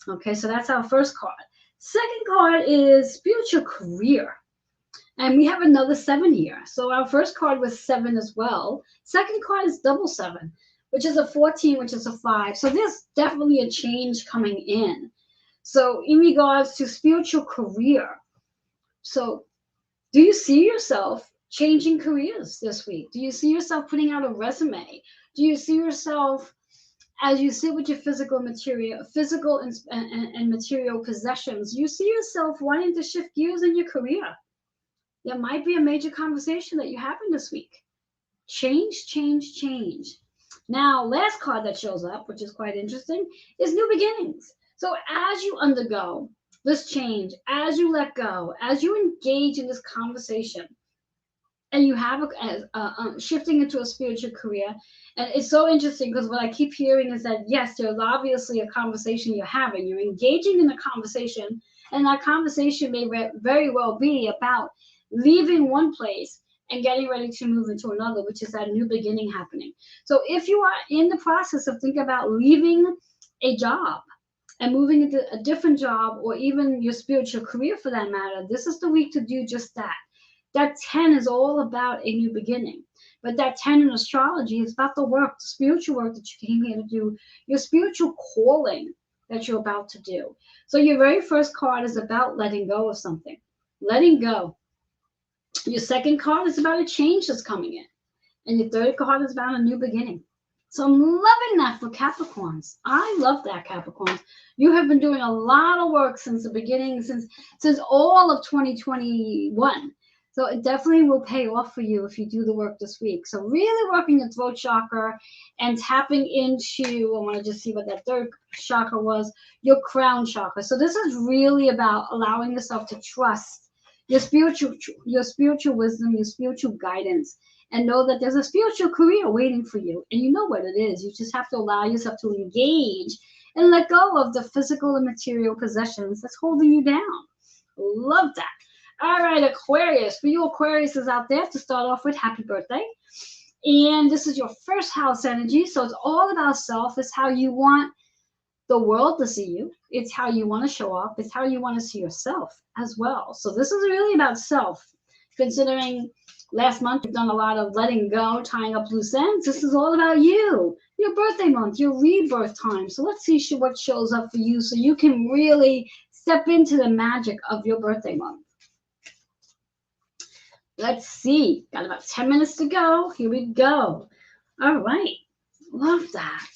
Okay, so that's our first card. Second card is spiritual career. And we have another 7 here. So our first card was 7 as well. Second card is double 7, which is a 14, which is a 5. So there's definitely a change coming in. So in regards to spiritual career, so do you see yourself changing careers this week? Do you see yourself putting out a resume? Do you see yourself, as you sit with your physical and material possessions, you see yourself wanting to shift gears in your career? There might be a major conversation that you happen this week. Change. Now, last card that shows up, which is quite interesting, is new beginnings. So as you undergo this change, as you let go, as you engage in this conversation, and you have shifting into a spiritual career, and it's so interesting because what I keep hearing is that, yes, there's obviously a conversation you're having. You're engaging in a conversation, and that conversation may very well be about leaving one place and getting ready to move into another, which is that new beginning happening. So if you are in the process of thinking about leaving a job and moving into a different job, or even your spiritual career for that matter, this is the week to do just that. That 10 is all about a new beginning. But that 10 in astrology is about the work, the spiritual work that you came here to do, your spiritual calling that you're about to do. So your very first card is about letting go of something. Letting go. Your second card is about a change that's coming in. And your third card is about a new beginning. So I'm loving that for Capricorns. I love that, Capricorns. You have been doing a lot of work since the beginning, since all of 2021. So it definitely will pay off for you if you do the work this week. So really working your throat chakra and tapping into, I want to just see what that third chakra was, your crown chakra. So this is really about allowing yourself to trust your spiritual wisdom, your spiritual guidance, and know that there's a spiritual career waiting for you. And you know what it is. You just have to allow yourself to engage and let go of the physical and material possessions that's holding you down. Love that. All right, Aquarius. For you Aquariuses out there, to start off with, happy birthday. And this is your first house energy. So it's all about self. It's how you want the world to see you. It's how you want to show up. It's how you want to see yourself as well. So this is really about self. Considering last month you've done a lot of letting go, tying up loose ends, this is all about you, your birthday month, your rebirth time. So let's see what shows up for you so you can really step into the magic of your birthday month. Let's see. Got about 10 minutes to go. Here we go. All right. Love that.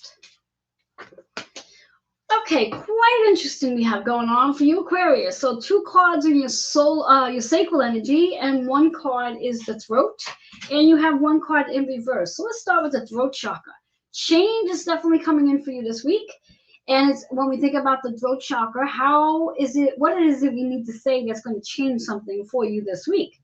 Okay, quite interesting we have going on for you, Aquarius. So 2 cards in your soul, your sacral energy, and 1 card is the throat, and you have 1 card in reverse. So let's start with the throat chakra. Change is definitely coming in for you this week. And it's when we think about the throat chakra, what is it we need to say that's going to change something for you this week?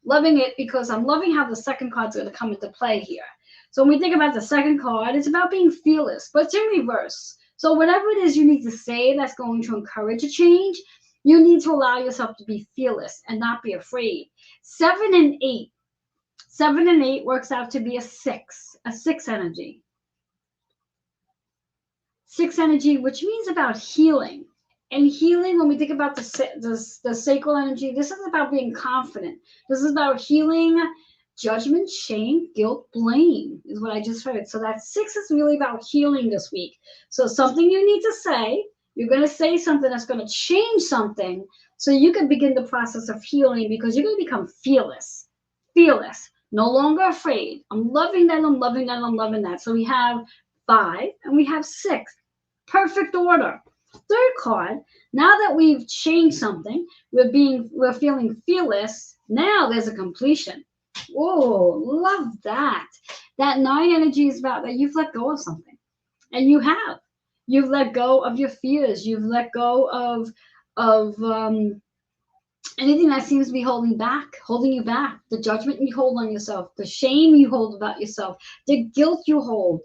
Loving it, because I'm loving how the second card's going to come into play here. So when we think about the second card, it's about being fearless, but it's in reverse. So whatever it is you need to say that's going to encourage a change, you need to allow yourself to be fearless and not be afraid. 7 and 8. 7 and 8 works out to be a 6 energy. 6 energy, which means about healing. And healing, when we think about the sacral energy, this is about being confident. This is about healing judgment, shame, guilt, blame is what I just heard. So that 6 is really about healing this week. So something you need to say, you're going to say something that's going to change something so you can begin the process of healing, because you're going to become fearless. Fearless. No longer afraid. I'm loving that. I'm loving that. I'm loving that. So we have 5 and we have 6. Perfect order. Third card, now that we've changed something, we're feeling fearless. Now there's a completion. Oh, love that. That 9 energy is about that you've let go of something. And you have. You've let go of your fears. You've let go of anything that seems to be holding you back. The judgment you hold on yourself, the shame you hold about yourself, the guilt you hold.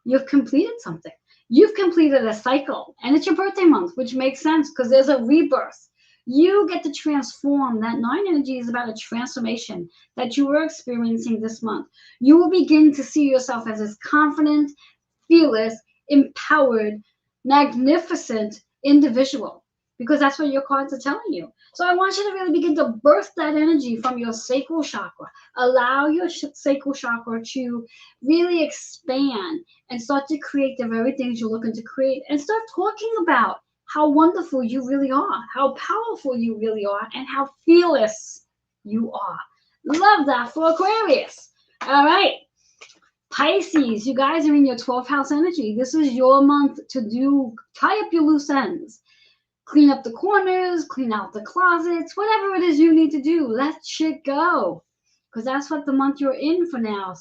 You've completed something. You've completed a cycle, and it's your birthday month, which makes sense because there's a rebirth. You get to transform. That 9 energy is about a transformation that you were experiencing this month. You will begin to see yourself as this confident, fearless, empowered, magnificent individual, because that's what your cards are telling you. So I want you to really begin to birth that energy from your sacral chakra. Allow your sacral chakra to really expand and start to create the very things you're looking to create, and start talking about how wonderful you really are, how powerful you really are, and how fearless you are. Love that for Aquarius. All right. Pisces, you guys are in your 12th house energy. This is your month to tie up your loose ends. Clean up the corners, clean out the closets, whatever it is you need to do, let shit go. Because that's what the month you're in for now.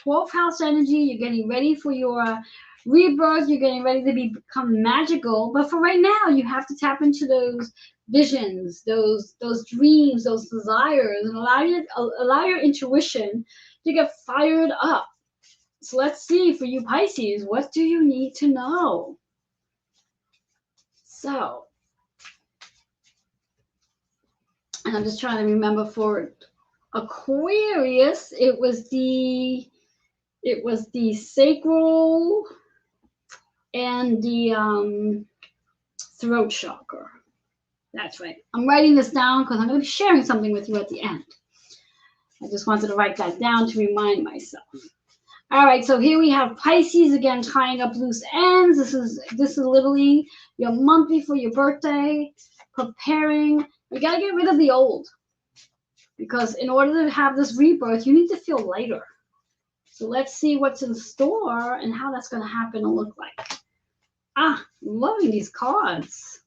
12th house energy, you're getting ready for your rebirth, you're getting ready to become magical. But for right now, you have to tap into those visions, those dreams, those desires, and allow your intuition to get fired up. So let's see, for you Pisces, what do you need to know? So, and I'm just trying to remember for Aquarius, it was the sacral and the throat chakra. That's right. I'm writing this down because I'm going to be sharing something with you at the end. I just wanted to write that down to remind myself. All right, so here we have Pisces again, tying up loose ends. This is literally your month before your birthday, preparing. You got to get rid of the old, because in order to have this rebirth, you need to feel lighter. So let's see what's in store and how that's going to happen and look like. Loving these cards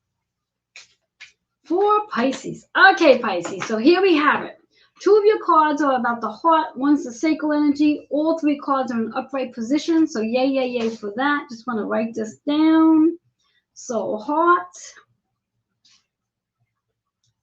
for Pisces. Okay, Pisces, so here we have it. 2 of your cards are about the heart. One's the sacral energy. All 3 cards are in upright position. So yay, yay, yay for that. Just want to write this down. So heart.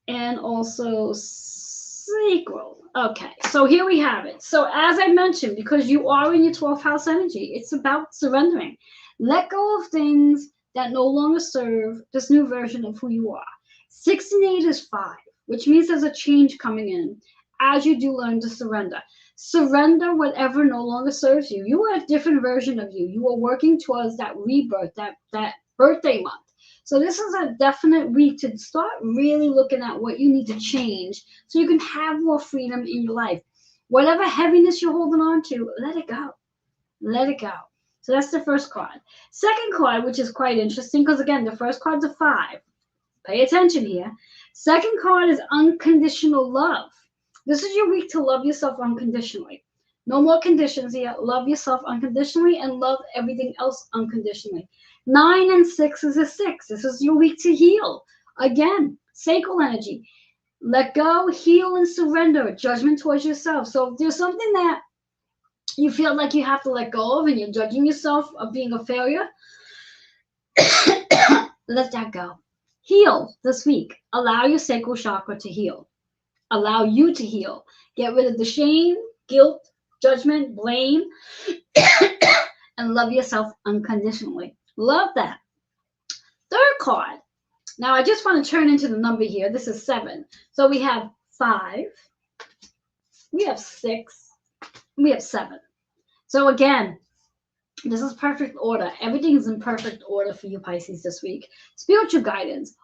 And also sacral. Okay, so here we have it. So as I mentioned, because you are in your 12th house energy, it's about surrendering. Let go of things that no longer serve this new version of who you are. 6 and 8 is 5, which means there's a change coming in as you do learn to surrender. Surrender whatever no longer serves you. You are a different version of you. You are working towards that rebirth, that birthday month. So this is a definite week to start really looking at what you need to change so you can have more freedom in your life. Whatever heaviness you're holding on to, let it go. Let it go. So that's the first card. Second card, which is quite interesting, because again, the first card's a 5. Pay attention here. Second card is unconditional love. This is your week to love yourself unconditionally. No more conditions here. Love yourself unconditionally and love everything else unconditionally. 9 and 6 is a 6. This is your week to heal. Again, sacral energy. Let go, heal, and surrender. Judgment towards yourself. So if there's something that you feel like you have to let go of and you're judging yourself of being a failure, let that go. Heal this week. Allow your sacral chakra to heal. Allow you to heal. Get rid of the shame, guilt, judgment, blame, and love yourself unconditionally. Love that. Third card. Now, I just want to turn into the number here. This is 7. So we have 5, we have 6, we have 7. So again, this is perfect order. Everything is in perfect order for you, Pisces, this week. Spiritual guidance.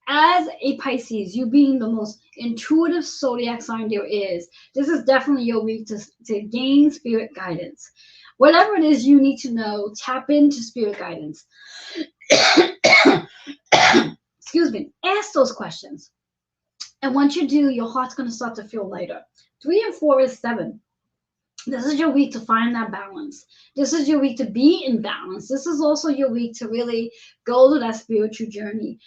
As a Pisces, you being the most intuitive zodiac sign there is, this is definitely your week to gain spirit guidance. Whatever it is you need to know, tap into spirit guidance. Excuse me. Ask those questions. And once you do, your heart's going to start to feel lighter. 3 and 4 is 7. This is your week to find that balance. This is your week to be in balance. This is also your week to really go to that spiritual journey,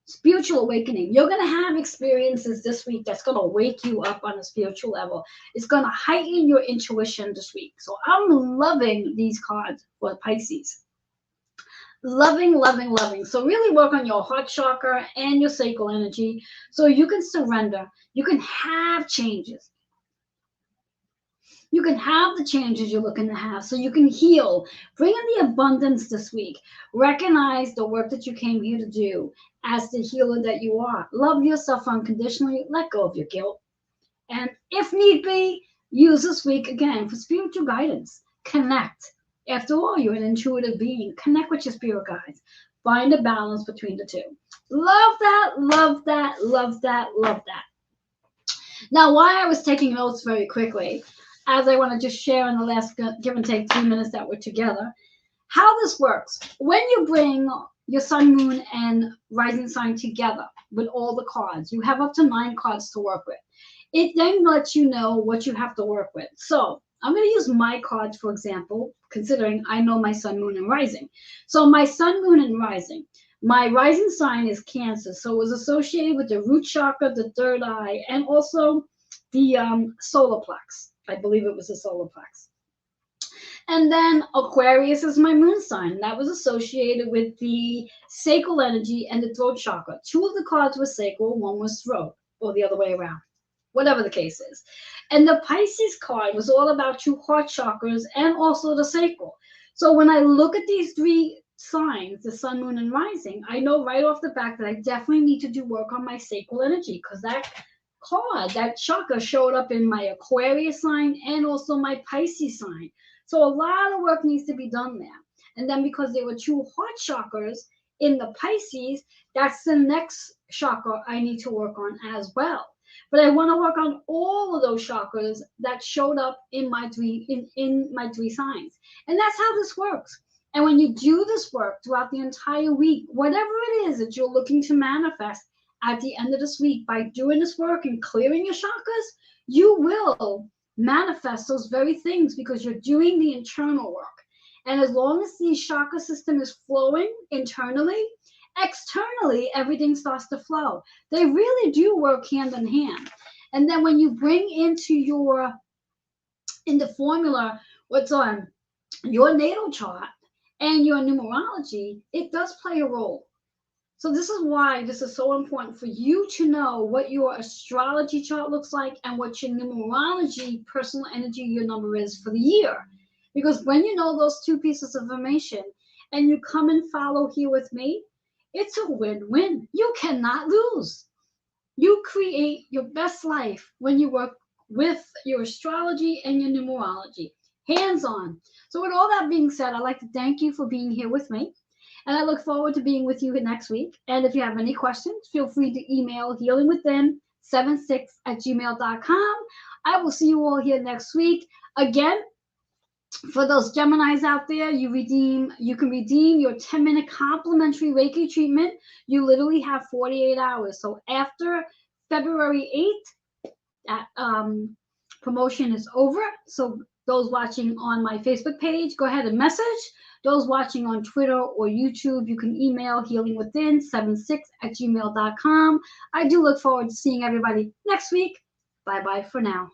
spiritual awakening. You're going to have experiences this week that's going to wake you up on a spiritual level. It's going to heighten your intuition this week. So I'm loving these cards for Pisces. Loving, loving, loving. So really work on your heart chakra and your sacral energy so you can surrender. You can have changes. You can have the changes you're looking to have so you can heal. Bring in the abundance this week. Recognize the work that you came here to do as the healer that you are. Love yourself unconditionally. Let go of your guilt. And if need be, use this week again for spiritual guidance. Connect. After all, you're an intuitive being. Connect with your spirit guides. Find a balance between the two. Love that, love that, love that, love that. Now, why I was taking notes very quickly, as I want to just share in the last give and take 3 minutes that we're together, how this works. When you bring your sun, moon, and rising sign together with all the cards, you have up to 9 cards to work with. It then lets you know what you have to work with. So I'm going to use my cards, for example, considering I know my sun, moon, and rising. So my sun, moon, and rising. My rising sign is Cancer, so it was associated with the root chakra, the third eye, and also the solar plex. I believe it was the solar plex. And then Aquarius is my moon sign. That was associated with the sacral energy and the throat chakra. 2 of the cards were sacral, 1 was throat, or the other way around, whatever the case is. And the Pisces card was all about 2 heart chakras and also the sacral. So when I look at these 3 signs, the sun, moon, and rising, I know right off the bat that I definitely need to do work on my sacral energy, because that card, that chakra, showed up in my Aquarius sign and also my Pisces sign. So a lot of work needs to be done there. And then because there were 2 heart chakras in the Pisces, that's the next chakra I need to work on as well. But I want to work on all of those chakras that showed up in my 3 signs. And that's how this works. And when you do this work throughout the entire week, whatever it is that you're looking to manifest at the end of this week, by doing this work and clearing your chakras, you will manifest those very things because you're doing the internal work. And as long as the chakra system is flowing internally, externally, everything starts to flow. They really do work hand in hand. And then when you bring into in the formula what's on your natal chart and your numerology, it does play a role. So this is why this is so important for you to know what your astrology chart looks like and what your numerology, personal energy, your number is for the year. Because when you know those 2 pieces of information and you come and follow here with me, it's a win-win. You cannot lose. You create your best life when you work with your astrology and your numerology. Hands-on. So with all that being said, I'd like to thank you for being here with me. And I look forward to being with you next week. And if you have any questions, feel free to email healingwithin76@gmail.com. I will see you all here next week. Again, for those Geminis out there, you can redeem your 10-minute complimentary Reiki treatment. You literally have 48 hours. So after February 8th, that promotion is over. So those watching on my Facebook page, go ahead and message. Those watching on Twitter or YouTube, you can email healingwithin76@gmail.com. I do look forward to seeing everybody next week. Bye-bye for now.